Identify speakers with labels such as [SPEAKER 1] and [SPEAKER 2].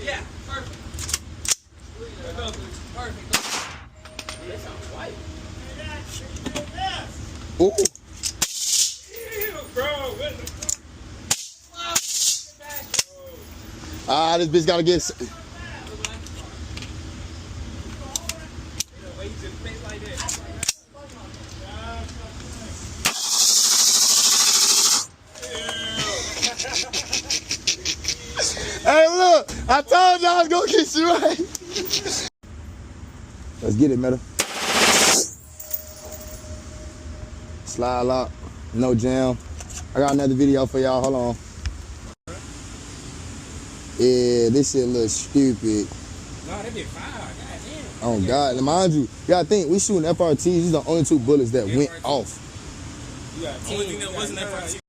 [SPEAKER 1] Yeah, perfect. Perfect. That sounds white.
[SPEAKER 2] Ooh.
[SPEAKER 3] Ew, bro. What the
[SPEAKER 2] Ah, this bitch gotta get.
[SPEAKER 3] way you just face like that?
[SPEAKER 2] Hey, look! I told y'all I was gonna get you right. Let's get it, Meta. Slide lock, no jam. I got another video for y'all. Hold on. Yeah, this shit looks stupid.
[SPEAKER 3] No, that be fire. Goddamn.
[SPEAKER 2] Oh God, and mind you, gotta think we shooting FRTs. These are the only two bullets that went off.
[SPEAKER 3] You got only thing that wasn't FRT.